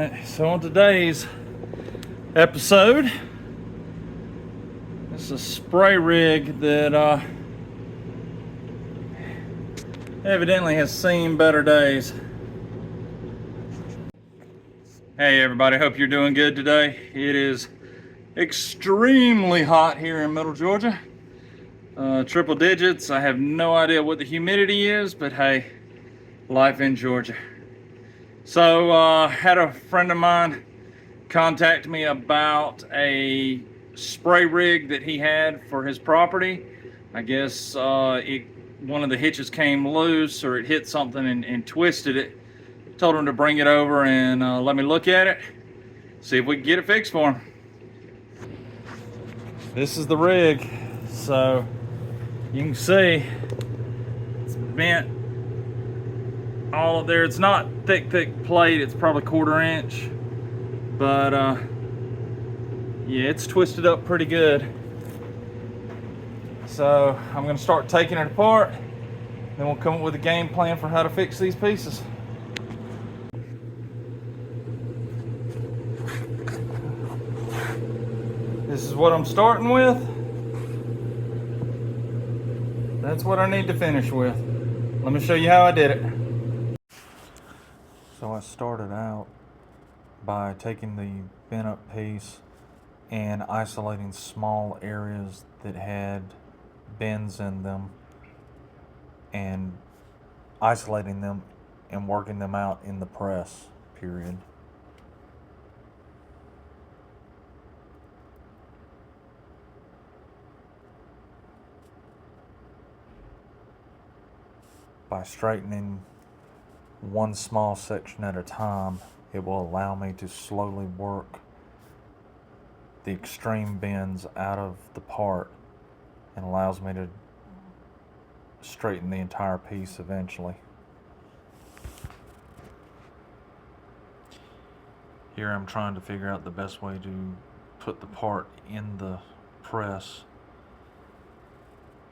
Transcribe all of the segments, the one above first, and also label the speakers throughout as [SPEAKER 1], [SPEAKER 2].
[SPEAKER 1] Alright, so on today's episode, this is a spray rig that evidently has seen better days. Hey everybody, hope you're doing good today. It is extremely hot here in Middle Georgia. Triple digits. I have no idea what the humidity is, but hey, life in Georgia. So had a friend of mine contact me about a spray rig that he had for his property. I guess one of the hitches came loose, or it hit something and twisted it. Told him to bring it over and let me look at it, see if we can get it fixed for him. This is the rig. So you can see it's bent all up there. It's not thick plate, it's probably 1/4 inch, but yeah, it's twisted up pretty good. So I'm going to start taking it apart, then we'll come up with a game plan for how to fix these pieces. This is what I'm starting with. That's what I need to finish with. Let me show you how I did it. So I started out by taking the bent up piece and isolating small areas that had bends in them and isolating them and working them out in the press period. By straightening one small section at a time, it will allow me to slowly work the extreme bends out of the part and allows me to straighten the entire piece eventually. Here I'm trying to figure out the best way to put the part in the press,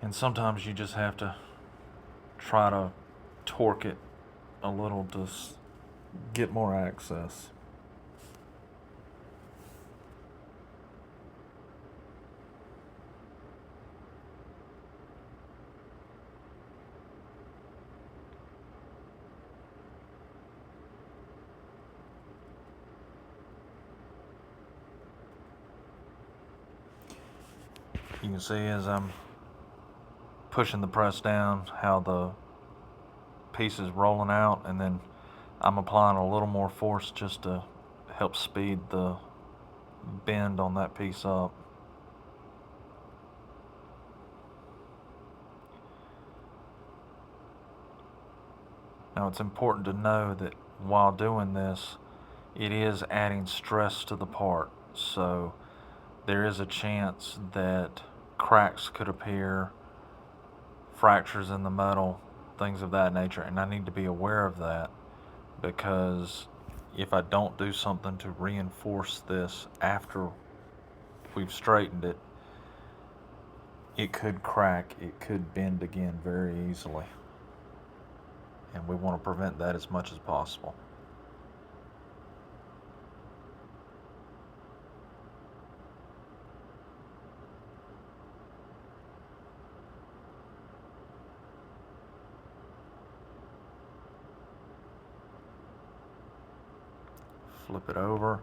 [SPEAKER 1] and sometimes you just have to try to torque it a little to get more access. You can see as I'm pushing the press down how the piece is rolling out, and then I'm applying a little more force just to help speed the bend on that piece up. Now it's important to know that while doing this, it is adding stress to the part, so there is a chance that cracks could appear, fractures in the metal, things of that nature, and I need to be aware of that, because if I don't do something to reinforce this after we've straightened it, it could crack, it could bend again very easily, and we want to prevent that as much as possible. Flip it over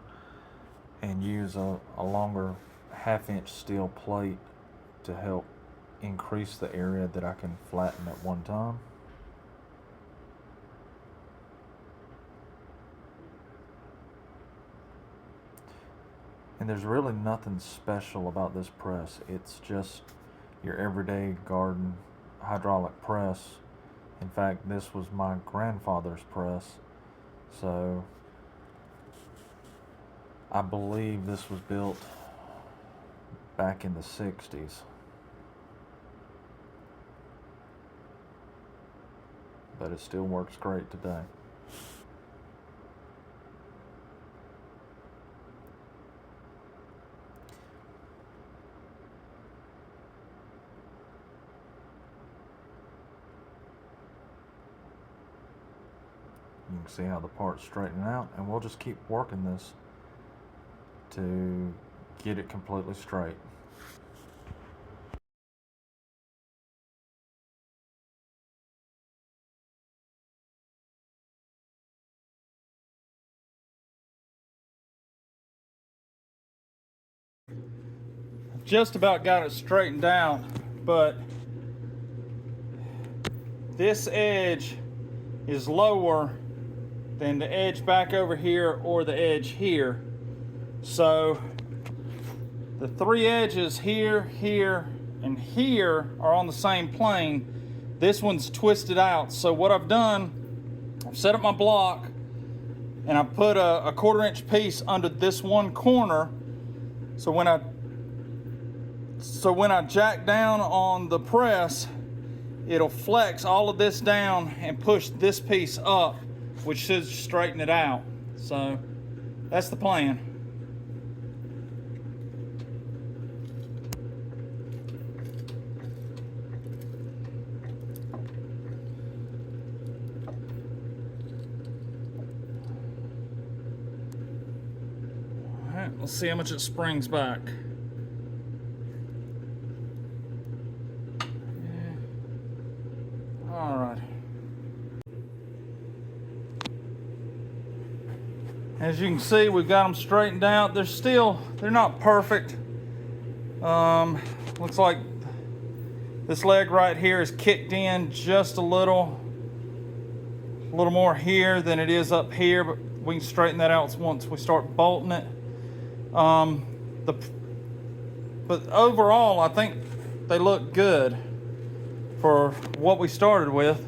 [SPEAKER 1] and use a longer 1/2 inch steel plate to help increase the area that I can flatten at one time. And there's really nothing special about this press. It's just your everyday garden hydraulic press. In fact, this was my grandfather's press, so I believe this was built back in the 60s. But it still works great today. You can see how the part's straightening out, and we'll just keep working this to get it completely straight.
[SPEAKER 2] Just about got it straightened out, but this edge is lower than the edge back over here or the edge here. So the three edges here, here, and here are on the same plane. This one's twisted out. So what I've done, I've set up my block and I put a 1/4 inch piece under this one corner. So when I jack down on the press, it'll flex all of this down and push this piece up, which should straighten it out. So that's the plan. All right, let's see how much it springs back. All right. As you can see, we've got them straightened out. They're not perfect. Looks like this leg right here is kicked in just a little more here than it is up here, but we can straighten that out once we start bolting it. But overall, I think they look good for what we started with.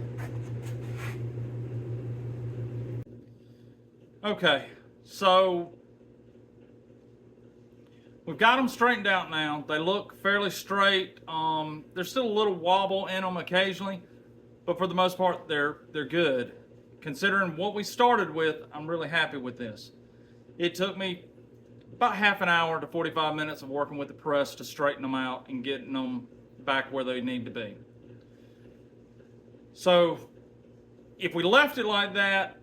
[SPEAKER 2] Okay, so we've got them straightened out now. They look fairly straight. There's still a little wobble in them occasionally, but for the most part, they're good. Considering what we started with, I'm really happy with this. It took me about half an hour to 45 minutes of working with the press to straighten them out and getting them back where they need to be. So if we left it like that,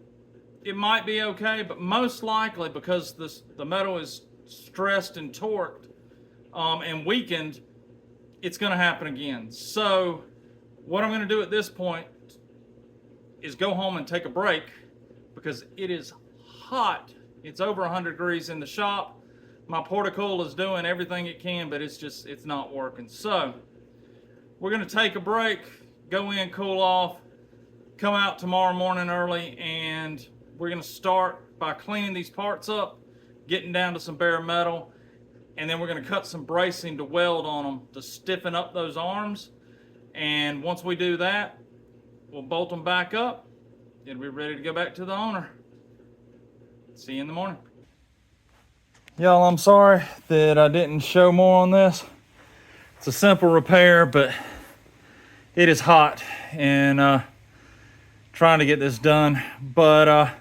[SPEAKER 2] it might be okay, but most likely, because the metal is stressed and torqued and weakened, it's going to happen again. So what I'm going to do at this point is go home and take a break, because it is hot. It's over 100 degrees in the shop. My porticool is doing everything it can, but it's not working. So we're going to take a break, go in, cool off, come out tomorrow morning early, and we're going to start by cleaning these parts up, getting down to some bare metal, and then we're going to cut some bracing to weld on them to stiffen up those arms. And once we do that, we'll bolt them back up. It'll be ready to go back to the owner. See you in the morning. Y'all, I'm sorry that I didn't show more on this. It's a simple repair, but it is hot and trying to get this done. But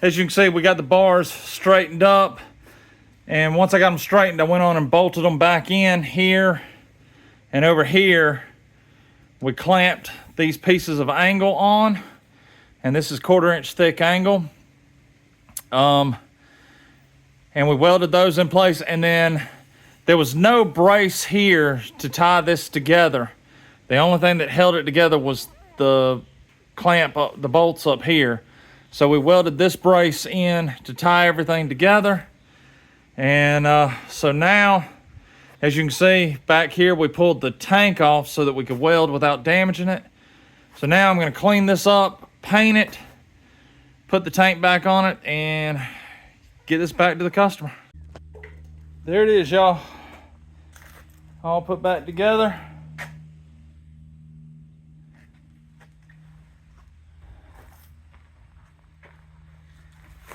[SPEAKER 2] as you can see, we got the bars straightened up, and once I got them straightened, I went on and bolted them back in here, and over here we clamped these pieces of angle on, and this is 1/4 inch thick angle, and we welded those in place. And then there was no brace here to tie this together. The only thing that held it together was the clamp, the bolts up here. So we welded this brace in to tie everything together. And so now, as you can see back here, we pulled the tank off so that we could weld without damaging it. So now I'm going to clean this up, paint it, put the tank back on it, and get this back to the customer. There it is, y'all. All put back together.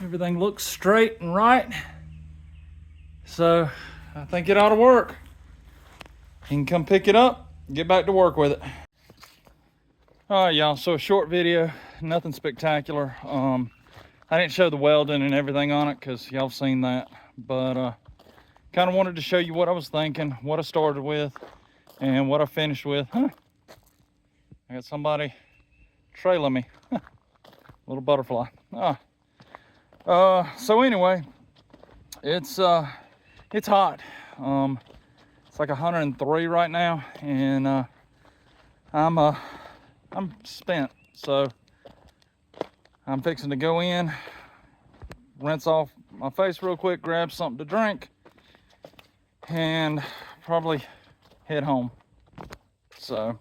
[SPEAKER 2] Everything looks straight and right. So I think it ought to work. You can come pick it up, get back to work with it. All right, y'all, so a short video, nothing spectacular. I didn't show the welding and everything on it because y'all have seen that, but kind of wanted to show you what I was thinking, what I started with, and what I finished with. I got somebody trailing me. Little butterfly. So anyway, it's hot. It's like 103 right now, and I'm spent. So I'm fixing to go in, rinse off my face real quick, grab something to drink, and probably head home. So